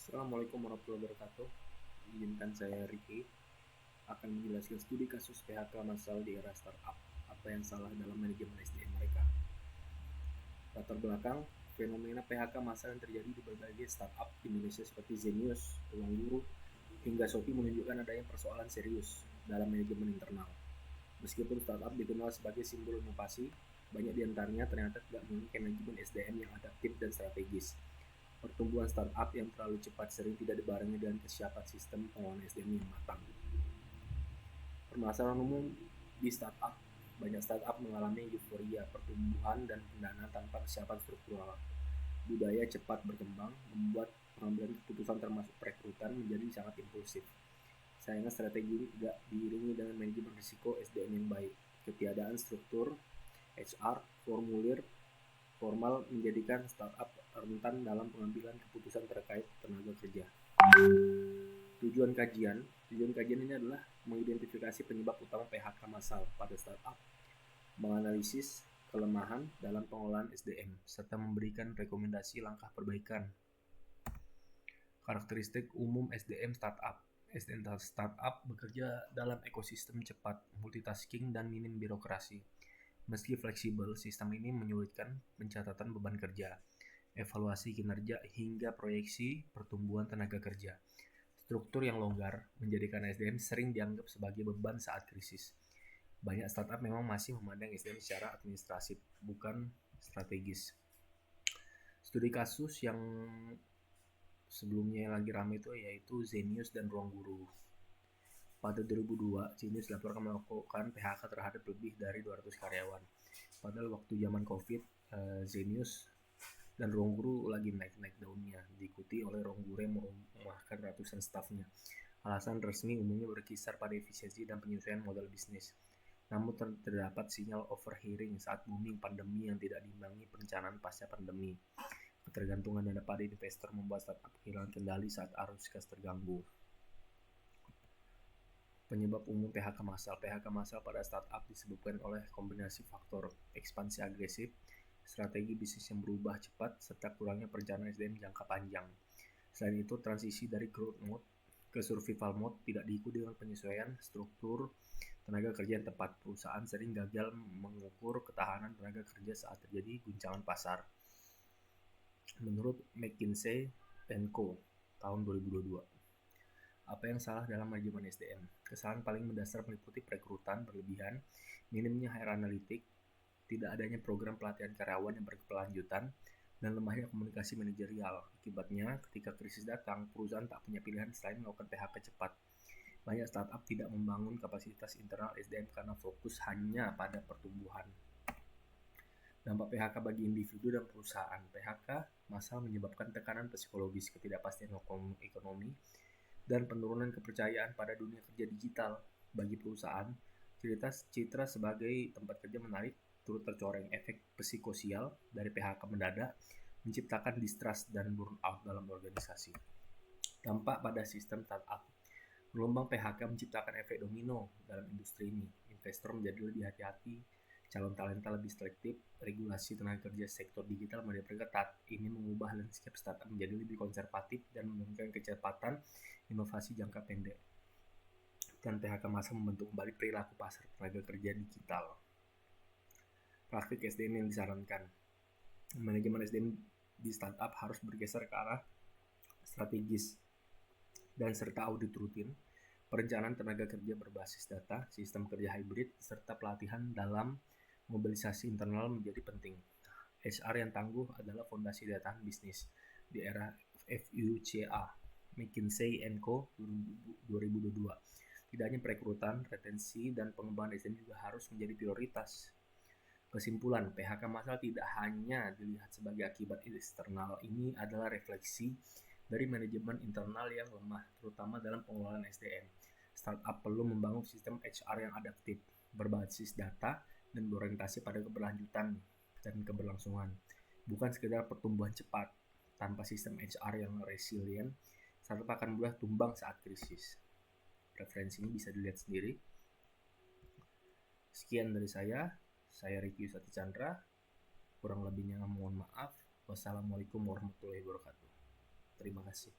Assalamualaikum warahmatullahi wabarakatuh. Izinkan saya Ricky akan menjelaskan studi kasus PHK massal di era startup. Apa yang salah dalam manajemen SDM mereka? Latar belakang fenomena PHK massal yang terjadi di berbagai startup di Indonesia seperti Zenius, Ruang Guru, hingga Shopee menunjukkan adanya persoalan serius dalam manajemen internal. Meskipun startup dikenal sebagai simbol inovasi, banyak di antaranya ternyata tidak memiliki manajemen SDM yang adaptif dan strategis. Pertumbuhan startup yang terlalu cepat sering tidak dibarengi dengan kesiapan sistem pengelolaan SDM yang matang. Permasalahan umum di startup, banyak startup mengalami euforia pertumbuhan dan pendanaan tanpa kesiapan struktural. Budaya cepat berkembang membuat pengambilan keputusan termasuk perekrutan menjadi sangat impulsif. Sayangnya strategi ini tidak diiringi dengan manajemen risiko SDM yang baik. Ketiadaan struktur HR, formulir formal menjadikan startup rentan dalam pengambilan keputusan terkait tenaga kerja. Tujuan kajian ini adalah mengidentifikasi penyebab utama PHK massal pada startup, menganalisis kelemahan dalam pengelolaan SDM, serta memberikan rekomendasi langkah perbaikan. Karakteristik umum SDM startup. SDM startup bekerja dalam ekosistem cepat, multitasking, dan minim birokrasi. Meski fleksibel, sistem ini menyulitkan pencatatan beban kerja, evaluasi kinerja, hingga proyeksi pertumbuhan tenaga kerja. Struktur yang longgar menjadikan SDM sering dianggap sebagai beban saat krisis. Banyak startup memang masih memandang SDM secara administratif, bukan strategis. Studi kasus yang sebelumnya yang lagi ramai itu yaitu Zenius dan Ruang Guru. Pada 2002, Zenius dilaporkan melakukan PHK terhadap lebih dari 200 karyawan. Padahal waktu zaman COVID, Zenius dan Ruang Guru lagi naik-naik daunnya, diikuti oleh Ruang Guru yang merumahkan ratusan stafnya. Alasan resmi umumnya berkisar pada efisiensi dan penyesuaian modal bisnis. Namun terdapat sinyal overheating saat booming pandemi yang tidak diimbangi perencanaan pasca pandemi. Ketergantungan dana pada investor membuat startup kehilangan kendali saat arus kas terganggu. Penyebab umum PHK massal. PHK massal pada startup disebabkan oleh kombinasi faktor ekspansi agresif, strategi bisnis yang berubah cepat, serta kurangnya perencanaan SDM jangka panjang. Selain itu, transisi dari growth mode ke survival mode tidak diikuti dengan penyesuaian struktur tenaga kerja yang tepat. Perusahaan sering gagal mengukur ketahanan tenaga kerja saat terjadi guncangan pasar. Menurut McKinsey & Co. tahun 2022. Apa yang salah dalam manajemen SDM? Kesalahan paling mendasar meliputi perekrutan berlebihan, minimnya hire analitik, tidak adanya program pelatihan karyawan yang berkelanjutan, dan lemahnya komunikasi manajerial. Akibatnya, ketika krisis datang, perusahaan tak punya pilihan selain melakukan PHK cepat. Banyak startup tidak membangun kapasitas internal SDM karena fokus hanya pada pertumbuhan. Dampak PHK bagi individu dan perusahaan. PHK massal menyebabkan tekanan psikologis, ketidakpastian ekonomi, dan penurunan kepercayaan pada dunia kerja digital. Bagi perusahaan, citra sebagai tempat kerja menarik turut tercoreng. Efek psikososial dari PHK mendadak menciptakan distrust dan burnout dalam organisasi. Dampak pada sistem startup. Gelombang PHK menciptakan efek domino dalam industri ini. Investor menjadi lebih hati-hati, calon talenta lebih selektif, regulasi tenaga kerja sektor digital menjadi diperketat. Ini mengubah landscape startup menjadi lebih konservatif dan menurunkan kecepatan inovasi jangka pendek. Dan PHK massal membentuk kembali perilaku pasar tenaga kerja digital. Praktik SDM yang disarankan. Manajemen SDM di startup harus bergeser ke arah strategis dan serta audit rutin, perencanaan tenaga kerja berbasis data, sistem kerja hybrid, serta pelatihan dalam mobilisasi internal menjadi penting. HR yang tangguh adalah fondasi daya tahan bisnis. Di era FUCA, McKinsey & Co. 2022. Tidak hanya perekrutan, retensi, dan pengembangan SDM juga harus menjadi prioritas. Kesimpulan, PHK massal tidak hanya dilihat sebagai akibat eksternal. Ini adalah refleksi dari manajemen internal yang lemah, terutama dalam pengelolaan SDM. Startup perlu membangun sistem HR yang adaptif, berbasis data, dan berorientasi pada keberlanjutan dan keberlangsungan. Bukan sekedar pertumbuhan cepat. Tanpa sistem HR yang resilient, startup akan mudah tumbang saat krisis. Referensi ini bisa dilihat sendiri. Sekian dari saya Ricky Yusati Chandra. Kurang lebihnya mohon maaf. Wassalamualaikum warahmatullahi wabarakatuh. Terima kasih.